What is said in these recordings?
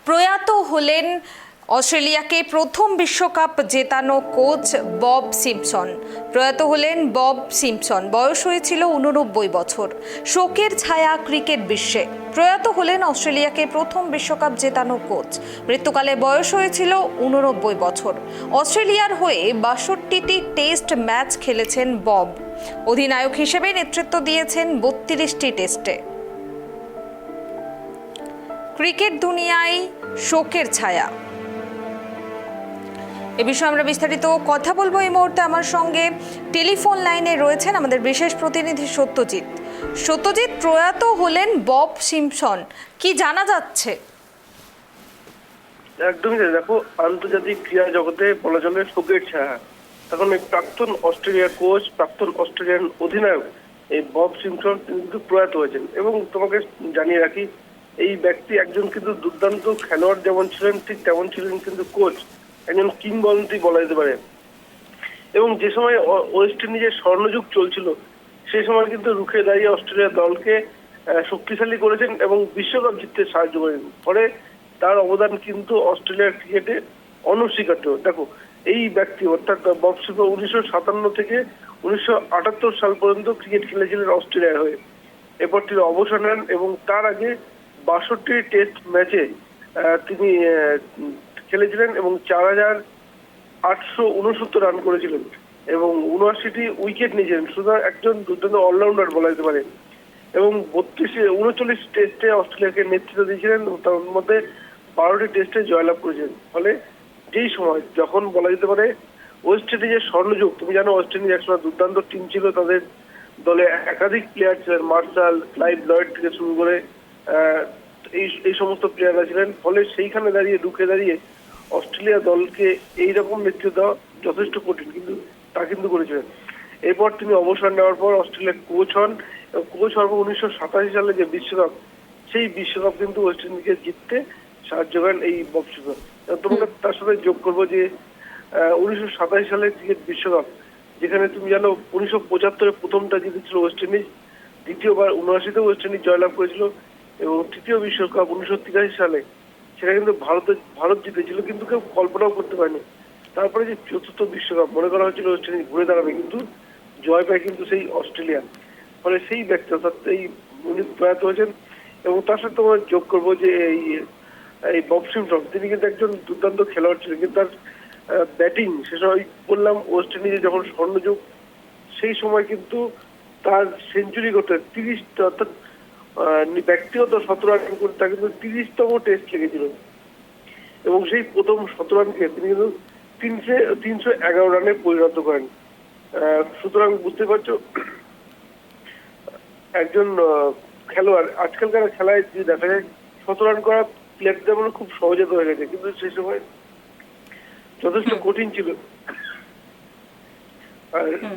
প্রয়াত হলেন অস্ট্রেলিয়াকে প্রথম বিশ্বকাপ জেতানো কোচ বব সিম্পসন। প্রয়াত হলেন বব সিম্পসন। বয়স হয়েছিল 89 বছর। শোকের ছায়া ক্রিকেট বিশ্বে। প্রয়াত হলেন অস্ট্রেলিয়াকে প্রথম বিশ্বকাপ জেতানো কোচ। মৃত্যুকালে বয়স হয়েছিল 89 বছর। অস্ট্রেলিয়ার হয়ে 62টি টেস্ট ম্যাচ খেলেছেন বব। অধিনায়ক হিসেবে নেতৃত্ব দিয়েছেন 32টি টেস্টে। ক্রিকেট দুনিয়ায় শোকের ছায়া। এ বিষয়ে আমরা বিস্তারিত কথা বলবো। এই মুহূর্তে আমার সঙ্গে টেলিফোন লাইনে রয়েছেন আমাদের বিশেষ প্রতিনিধি সত্যজিৎ। সত্যজিৎ, প্রয়াত হলেন বব সিম্পসন, কি জানা যাচ্ছে? একদমই তাই। দেখো, আন্তর্জাতিক ক্রীড়া জগতে বলা চলে শোকের ছায়া। তখন এই প্রাক্তন অস্ট্রেলিয়া কোচ, প্রাক্তন অস্ট্রেলিয়ান অধিনায়ক এই বব সিম্পসন কিন্তু প্রয়াত হয়েছেন। এবং তোমাকে জানিয়ে রাখি, এই ব্যক্তি একজন কিন্তু দুর্দান্ত খেলোয়াড় যেমন ছিলেন, ঠিক তেমন ছিলেন কিন্তু কোচ, একজন কিংবদন্তি বলা যেতে পারে। এবং যে সময় ওয়েস্ট ইন্ডিজের স্বর্ণযুগ চলছিল, সেই সময় কিন্তু রুখে দাঁড়িয়ে অস্ট্রেলিয়া দলকে শক্তিশালী করেছেন এবং বিশ্বকাপ জিততে সাহায্য করেন। ফলে তার অবদান কিন্তু অস্ট্রেলিয়ার ক্রিকেটে অনস্বীকার্য। দেখো, এই ব্যক্তি অর্থাৎ বব সিম্পসন 1957 থেকে 1978 সাল পর্যন্ত ক্রিকেট খেলেছিলেন অস্ট্রেলিয়ার হয়ে। এরপর তিনি অবসর নেন এবং তার আগে 62টি টেস্ট ম্যাচে তিনি খেলেছিলেন এবং 4869 রান করেছিলেন এবং 79টি উইকেট নিয়েছিলেন। সুতরাং একজন দুর্দান্ত অলরাউন্ডার বলা যেতে পারে। এবং 39 টেস্টে অস্ট্রেলিয়াকে নেতৃত্ব দিয়েছিলেন, তার মধ্যে 12টি টেস্টে জয়লাভ করেছেন। ফলে যেই সময় যখন বলা যেতে পারে ওয়েস্ট ইন্ডিজের স্বর্ণযুগ, তুমি জানো ওয়েস্ট ইন্ডিজ একসময় দুর্দান্ত টিম ছিল, তাদের দলে একাধিক প্লেয়ার ছিলেন, মার্শাল, ক্লাইভ লয়েড থেকে শুরু করে এই সমস্ত প্লেয়াররা ছিলেন। ফলে সেইখানে দাঁড়িয়ে রুখে দাঁড়িয়ে অস্ট্রেলিয়া দলকে এইরকম নেতৃত্ব দেওয়া যথেষ্ট কঠিন, কিন্তু তা কিন্তু করেছিলেন। এরপর তিনি অবসর নেওয়ার পর অস্ট্রেলিয়ার কোচ হন। কোচ হওয়ার পর 1987 সালে যে বিশ্বকাপ, সেই বিশ্বকাপ কিন্তু ওয়েস্ট ইন্ডিজকে জিততে সাহায্য করেন এই বব সিম্পসন। তোমাকে তার সাথে যোগ করবো যে 1987 সালে ক্রিকেট বিশ্বকাপ, যেখানে তুমি জানো 1975-এ প্রথমটা জিতেছিল ওয়েস্ট ইন্ডিজ, দ্বিতীয়বার 79-তে ওয়েস্ট ইন্ডিজ জয়লাভ করেছিল এবং তৃতীয় বিশ্বকাপ 1983 সালে সেটা কিন্তু ভারত জিতেছিল, কিন্তু কেউ কল্পনাও করতে পারেনি। তারপরে যে চতুর্থ বিশ্বকাপ মনে করা হয়েছিল ওয়েস্ট ইন্ডিজ ঘুরে দাঁড়াবে, কিন্তু জয় পায় কিন্তু সেই অস্ট্রেলিয়া। ফলে সেই ব্যক্তি অর্থাৎ উনি প্রয়াত হয়েছেন। এবং তার সাথে আমরা যোগ করবো যে এই বব সিম্পসন তিনি কিন্তু একজন দুর্দান্ত খেলোয়াড় ছিলেন, কিন্তু তার ব্যাটিং সে সময় বললাম ওয়েস্ট ইন্ডিজে যখন স্বর্ণযুগ, সেই সময় কিন্তু তার সেঞ্চুরি করতে 30 অর্থাৎ ব্যক্তিগত 17 রান করে তার কিন্তু 30তম টেস্ট লেগেছিল এবং সেই প্রথম 17 রানকে তিনি কিন্তু 311 রানে পরিণত করেন। সুতরাং বুঝতে পারছো, একজন খেলোয়াড় আজকালকার খেলায় যদি দেখা যায় 17 রান করা প্লেয়ারদের মনে খুব সহজে হয়ে গেছে, কিন্তু সেই সময় যথেষ্ট কঠিন ছিল।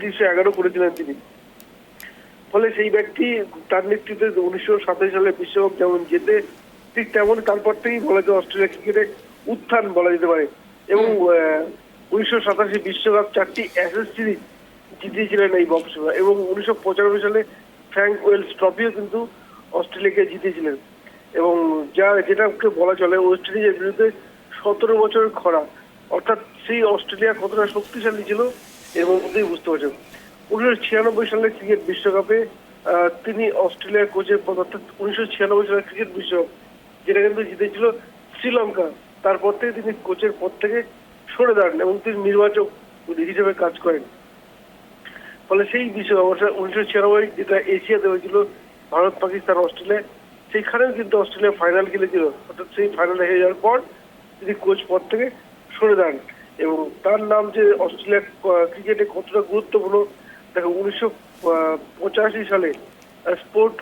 311 করেছিলেন তিনি। ফলে সেই ব্যক্তি তার নেতৃত্বে 1927 সালে বিশ্বকাপ যেমন জেতে, ঠিক তেমন তারপর থেকেই বলা যায় অস্ট্রেলিয়া ক্রিকেটে উত্থান বলা যেতে পারে। এবং 1987 বিশ্বকাপ 4টি অ্যাশেজ সিরিজ জিতিয়েছিলেন এই বব সিম্পসন এবং 1995 সালে ফ্র্যাঙ্ক ওয়েলস ট্রফিও কিন্তু অস্ট্রেলিয়াকে জিতেছিলেন। এবং যেটাকে বলা চলে ওয়েস্ট ইন্ডিজের বিরুদ্ধে 17 বছরের খরা, অর্থাৎ সেই অস্ট্রেলিয়া কতটা শক্তিশালী ছিল এর মধ্যেই বুঝতে পারছেন। 1996 সালে ক্রিকেট বিশ্বকাপে তিনি অস্ট্রেলিয়ার কোচের পদ, অর্থাৎ 1996 সালের ক্রিকেট বিশ্বকাপ যেটা কিন্তু জিতেছিল শ্রীলঙ্কা, তারপর থেকে তিনি কোচের পদ থেকে সরে দাঁড়ান এবং তিনি নির্বাচক হিসেবে কাজ করেন। ফলে সেই বিশ্বকাপ 1996 যেটা এশিয়াতে হয়েছিল ভারত, পাকিস্তান, অস্ট্রেলিয়া, সেইখানেও কিন্তু অস্ট্রেলিয়া ফাইনাল খেলেছিল, অর্থাৎ সেই ফাইনালে হেরে যাওয়ার পর তিনি কোচ পদ থেকে সরে দাঁড়ান। এবং তার নাম যে অস্ট্রেলিয়া ক্রিকেটে কতটা গুরুত্বপূর্ণ, দেখো 1985 সালে স্পোর্ট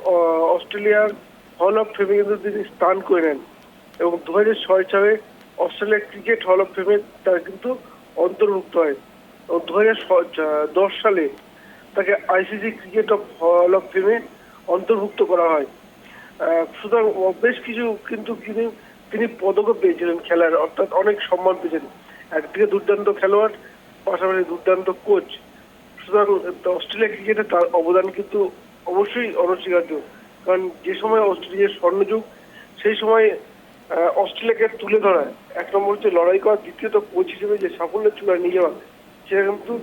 অস্ট্রেলিয়ার হল অফ ফেমে কিন্তু তিনি স্থান করে নেন এবং 2006 সালে অস্ট্রেলিয়া ক্রিকেট হল অফ ফেমে তার কিন্তু অন্তর্ভুক্ত হয় এবং 2010 সালে তাকে আইসিসি ক্রিকেট হল অফ ফেমে অন্তর্ভুক্ত করা হয়। সুতরাং বেশ কিছু কিন্তু তিনি পদকও পেয়েছিলেন খেলার, অর্থাৎ অনেক সম্মান পেয়েছেন। একদিকে দুর্দান্ত খেলোয়াড়, পাশাপাশি দুর্দান্ত কোচ। সুতরাং অস্ট্রেলিয়া ক্রিকেটে তার অবদান কিন্তু অবশ্যই অনস্বীকার্য। কারণ যে সময় অস্ট্রেলিয়ার স্বর্ণযুগ, সেই সময় অস্ট্রেলিয়াকে তুলে ধরায়, এক নম্বর হচ্ছে লড়াই করা, দ্বিতীয়ত কোচ হিসেবে যে সাফল্যের চূড়ায় নিয়ে যাওয়া সেটা কিন্তু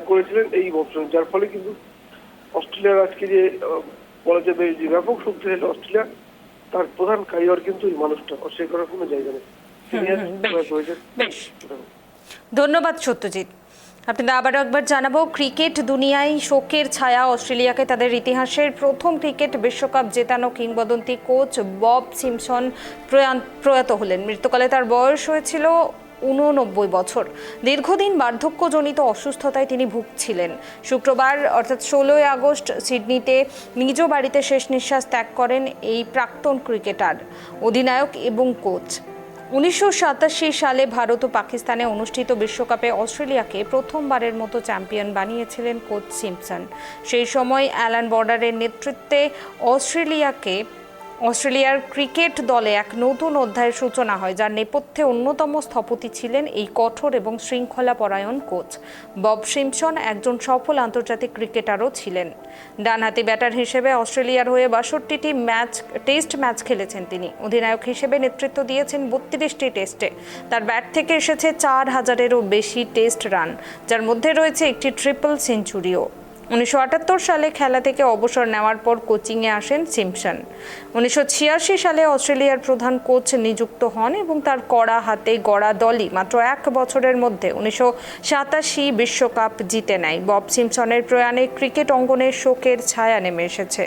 করেছিলেন এই বছর, যার ফলে কিন্তু অস্ট্রেলিয়ার আজকে যে বলা যাবে যে ব্যাপক শক্তিশালী অস্ট্রেলিয়া, তার প্রধান কারিগর কিন্তু এই মানুষটা, অস্বীকার করার কোনো জায়গা নেই। বেশ, ধন্যবাদ সত্যজিৎ। আপনাদের আবারও একবার জানাবো, ক্রিকেট দুনিয়ায় শোকের ছায়া। অস্ট্রেলিয়াকে তাদের ইতিহাসের প্রথম ক্রিকেট বিশ্বকাপ জেতানো কিংবদন্তি কোচ বব সিম্পসন প্রয়াত হলেন। মৃত্যুকালে তার বয়স হয়েছিল 89 বছর। দীর্ঘদিন বার্ধক্যজনিত অসুস্থতায় তিনি ভুগছিলেন। শুক্রবার অর্থাৎ 16 আগস্ট সিডনিতে নিজ বাড়িতে শেষ নিঃশ্বাস ত্যাগ করেন এই প্রাক্তন ক্রিকেটার, অধিনায়ক এবং কোচ। 1987 সালে ভারত ও পাকিস্তানে অনুষ্ঠিত বিশ্বকাপে অস্ট্রেলিয়াকে প্রথমবারের মতো চ্যাম্পিয়ন বানিয়েছিলেন কোচ সিম্পসন। সেই সময় অ্যালান বর্ডারের নেতৃত্বে অস্ট্রেলিয়ার ক্রিকেট দলে এক নতুন অধ্যায়ের সূচনা হয়, যার নেপথ্যে অন্যতম স্থপতি ছিলেন এই কঠোর এবং শৃঙ্খলাপরায়ণ কোচ। বব সিম্পসন একজন সফল আন্তর্জাতিক ক্রিকেটারও ছিলেন। ডানহাতি ব্যাটার হিসেবে অস্ট্রেলিয়ার হয়ে 62টি টেস্ট ম্যাচ খেলেছেন তিনি। অধিনায়ক হিসেবে নেতৃত্ব দিয়েছেন 32টি টেস্টে। তার ব্যাট থেকে এসেছে 4000-এরও বেশি টেস্ট রান, যার মধ্যে রয়েছে একটি ট্রিপল সেঞ্চুরিও। 1978 সালে খেলা থেকে অবসর নেওয়ার পর কোচিংয়ে আসেন সিম্পসন। 1986 সালে অস্ট্রেলিয়ার প্রধান কোচ নিযুক্ত হন এবং তার কড়া হাতে গড়া দলই মাত্র 1 বছরের মধ্যে 1987 বিশ্বকাপ জিতে নেয়। বব সিম্পসনের প্রয়াণে ক্রিকেট অঙ্গনে শোকের ছায়া নেমে এসেছে।